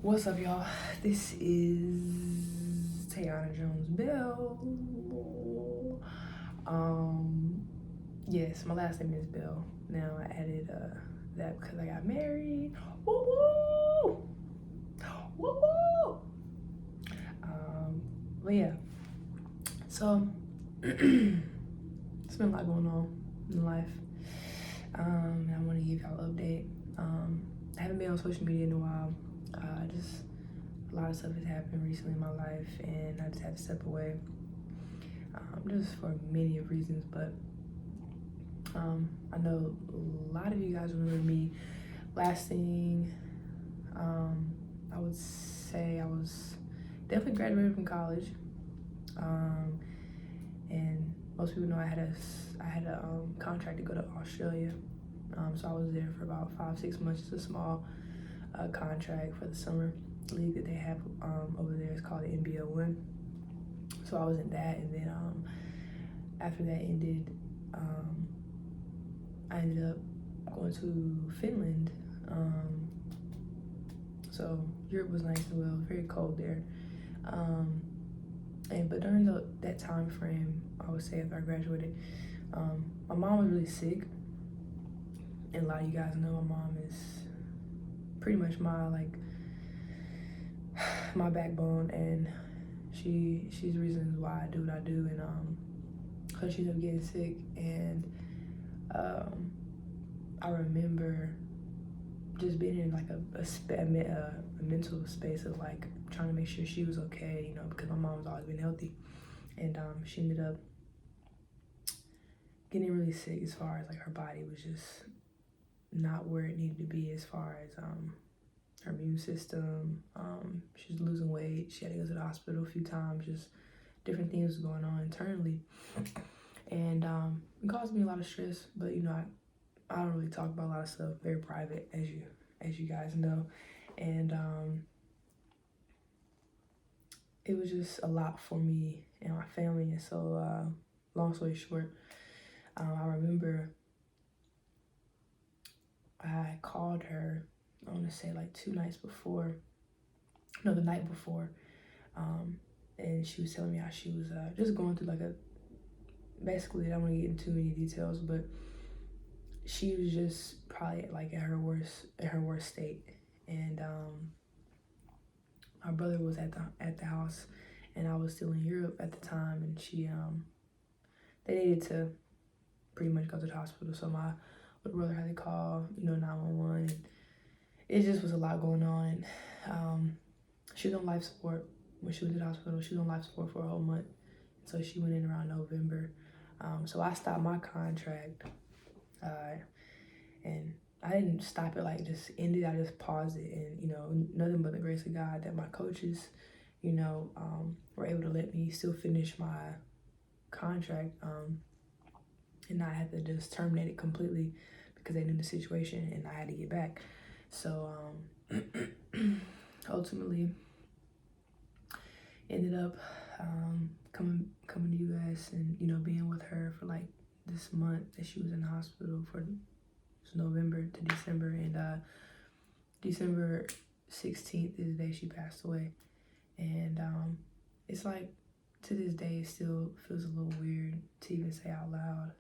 What's up, y'all? This is Tayanna Jones Bell. Yes, my last name is Bell. Now I added that because I got married. Woo woo! Woo woo! But yeah, so it's been a lot going on in life. And I want to give y'all an update. I haven't been on social media in a while. Just a lot of stuff has happened recently in my life, and I just had to step away, just for many of reasons. But I know a lot of you guys remember me. Last thing, I would say I was definitely graduated from college, and most people know I had a contract to go to Australia. So I was there for about 5-6 months. It's a small contract for the summer league that they have over there. It's called the M.I.A. So I was in that, and then after that ended, I ended up going to Finland. So Europe was nice as well. Very cold there. But during that time frame, I would say after I graduated, my mom was really sick, and a lot of you guys know my mom is pretty much my backbone, and she's the reason why I do what I do. And cause she ended up getting sick, and I remember just being in like a mental space of like trying to make sure she was okay, you know, because my mom's always been healthy, and she ended up getting really sick as far as like her body was just not where it needed to be as far as her immune system. She was losing weight. She had to go to the hospital a few times. Just different things going on internally, and it caused me a lot of stress. But you know, I don't really talk about a lot of stuff. Very private, as you guys know, and it was just a lot for me and my family. And so, long story short, I remember I called her, I want to say like 2 nights before, no, the night before, and she was telling me how she was just going through basically, I don't want to get into too many details, but she was just probably like at her worst state. And my brother was at the house, and I was still in Europe at the time, and they needed to pretty much go to the hospital. So my little brother had to call, 911. And it just was a lot going on. And she was on life support when she was in the hospital. She was on life support for a whole month. So she went in around November. So I stopped my contract, and I didn't stop it, like just end it. I just paused it, and nothing but the grace of God that my coaches, were able to let me still finish my contract, and not have to just terminate it completely because they knew the situation and I had to get back. So ultimately ended up coming to US, and being with her for like this month that she was in the hospital for November to December, and December 16th is the day she passed away. And it's like, to this day, it still feels a little weird to even say out loud.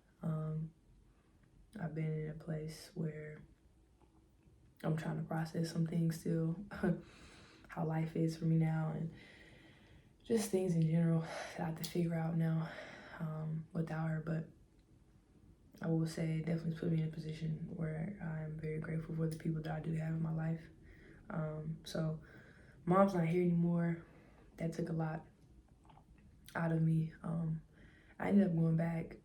I've been in a place where I'm trying to process some things still, how life is for me now, and just things in general that I have to figure out now without her. But I will say it definitely put me in a position where I'm very grateful for the people that I do have in my life. So mom's not here anymore. That took a lot out of me. I ended up going back,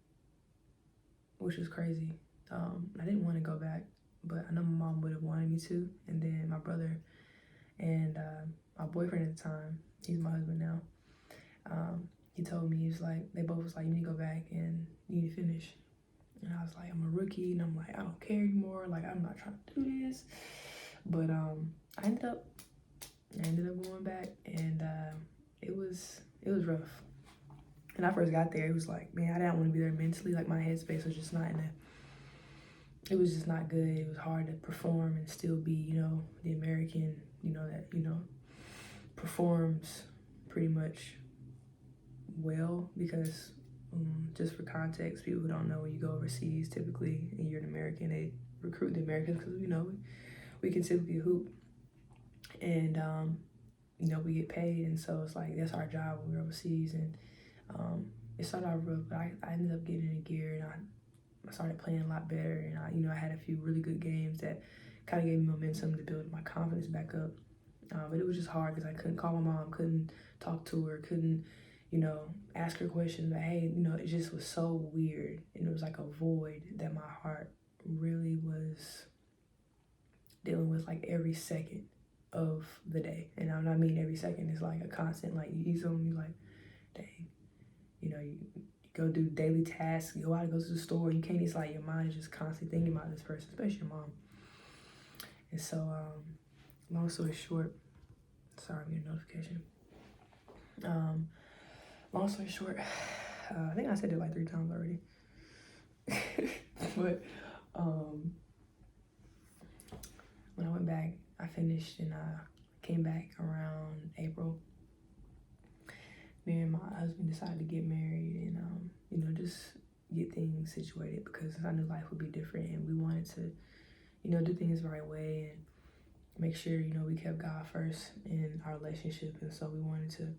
which was crazy. I didn't want to go back, but I know my mom would have wanted me to. And then my brother and my boyfriend at the time, he's my husband now, he told me, they both was like, you need to go back and you need to finish. And I was like, I'm a rookie, and I'm like, I don't care anymore. Like, I'm not trying to do this. But I ended up going back, and it was rough. When I first got there, it was like, man, I didn't want to be there mentally. Like, my headspace was just not it was just not good. It was hard to perform and still be, the American, that, performs pretty much well because just for context, people who don't know, when you go overseas, typically, and you're an American, they recruit the Americans because, we can typically hoop and, we get paid. And so it's like, that's our job when we're overseas. And it started out rough, but I ended up getting in gear and I started playing a lot better. And I had a few really good games that kind of gave me momentum to build my confidence back up. But it was just hard because I couldn't call my mom, couldn't talk to her, couldn't, ask her questions. But hey, it just was so weird. And it was like a void that my heart really was dealing with like every second of the day. And I mean every second is like a constant, like you eat something, you like, dang, you go do daily tasks, you go out and go to the store, you can't, it's like your mind is just constantly thinking about this person, especially your mom. And so, long story short, sorry, I'm getting a notification. Long story short, I think I said it like 3 times already. But when I went back, I finished and I came back around April. Me and my husband decided to get married and, just get things situated because I knew life would be different and we wanted to, do things the right way and make sure, we kept God first in our relationship. And so we wanted to,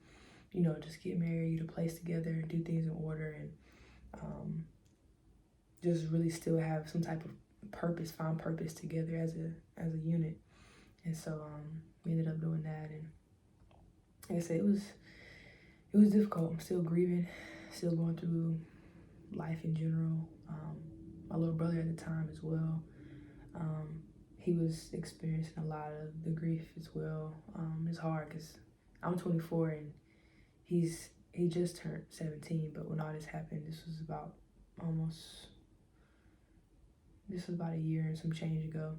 just get married, get a place together, do things in order, and just really still have some type of purpose, find purpose together as a unit. And so we ended up doing that. And like I said, it was difficult. I'm still grieving, still going through life in general. My little brother at the time as well. He was experiencing a lot of the grief as well. It's hard because I'm 24 and he just turned 17, but when all this happened, this was about a year and some change ago.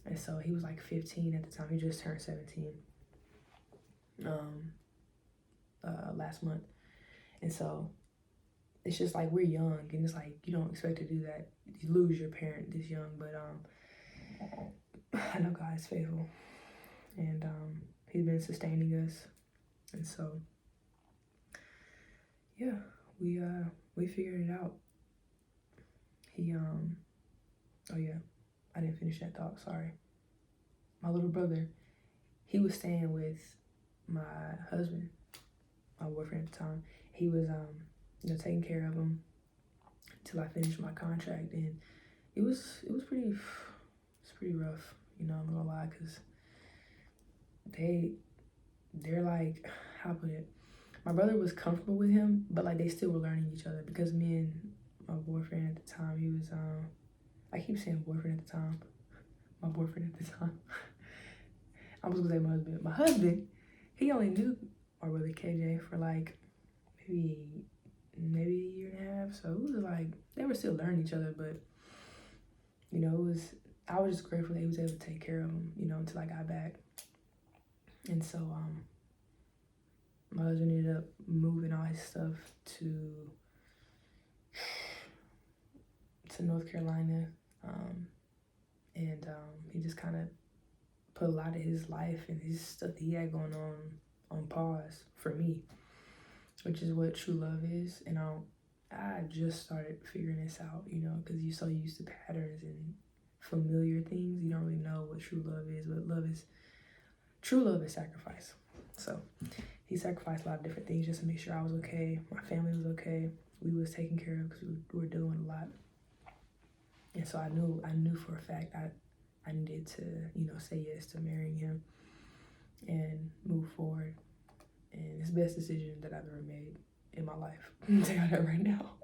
And so he was like 15 at the time. He just turned 17 last month. And so it's just like we're young and it's like you don't expect to do that. You lose your parent this young, but I know God is faithful and he's been sustaining us. And so yeah, we figured it out. Oh yeah, I didn't finish that thought, sorry. My little brother, he was staying with my husband, my boyfriend at the time. He was taking care of him till I finished my contract, and it was pretty rough, I'm not gonna lie, because they're like, how put it, my brother was comfortable with him, but like they still were learning each other because me and my boyfriend at the time, he was I keep saying boyfriend at the time, my boyfriend at the time. I was gonna say my husband. My husband, he only knew my brother KJ for like maybe a year and a half. So it was like they were still learning each other, but I was just grateful that he was able to take care of him, until I got back. And so my husband ended up moving all his stuff to North Carolina, and he just kind of put a lot of his life and his stuff that he had going on pause for me, which is what true love is. And I just started figuring this out, because you're so used to patterns and familiar things, you don't really know what true love is. But true love is sacrifice. So he sacrificed a lot of different things just to make sure I was okay, my family was okay, we was taken care of because we were doing a lot. And so I knew for a fact I needed to, say yes to marrying him and move forward. And it's the best decision that I've ever made in my life. I'm gonna tell you that right now.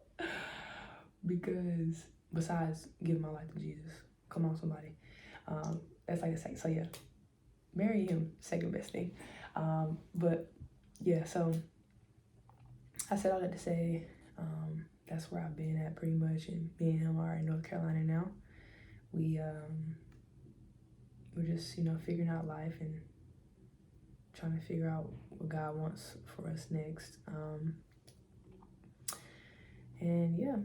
Because besides giving my life to Jesus, come on somebody. That's like a second. So yeah, marry him, second best thing. But yeah, so I said all that to say, that's where I've been at pretty much, and me and him are in North Carolina now. We're just, figuring out life and trying to figure out what God wants for us next. And yeah,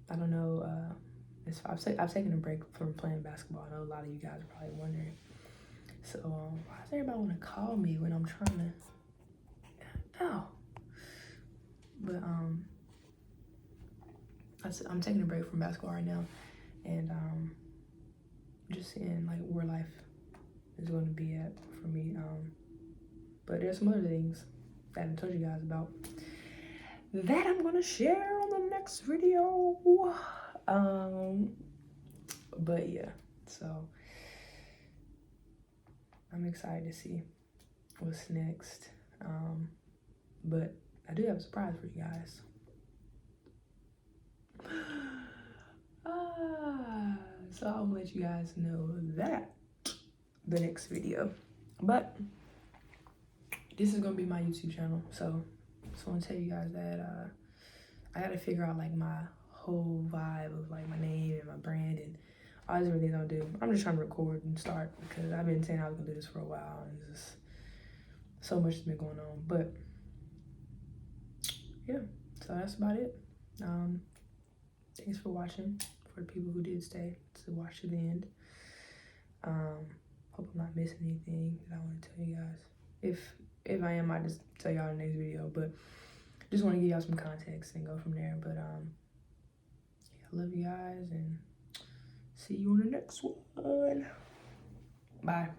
I don't know, I've taken a break from playing basketball. I know a lot of you guys are probably wondering. So why does everybody want to call me when I'm trying to? Oh, but I'm taking a break from basketball right now, and just seeing like where life is going to be at for me. But there's some other things that I haven't told you guys about that I'm gonna share on the next video. But yeah, so I'm excited to see what's next. But I do have a surprise for you guys. So I'll let you guys know that the next video. But this is gonna be my YouTube channel, so I just want to tell you guys that I gotta figure out like my whole vibe of like my name and my brand and all these different things I'm gonna do. I'm just trying to record and start because I've been saying I was gonna do this for a while and just so much has been going on. But yeah, so that's about it. Thanks for watching. For the people who did stay to watch to the end. Hope I'm not missing anything that I want to tell you guys. If I am, I just tell y'all in the next video. But just want to give y'all some context and go from there. But yeah, I love you guys and see you on the next one. Bye.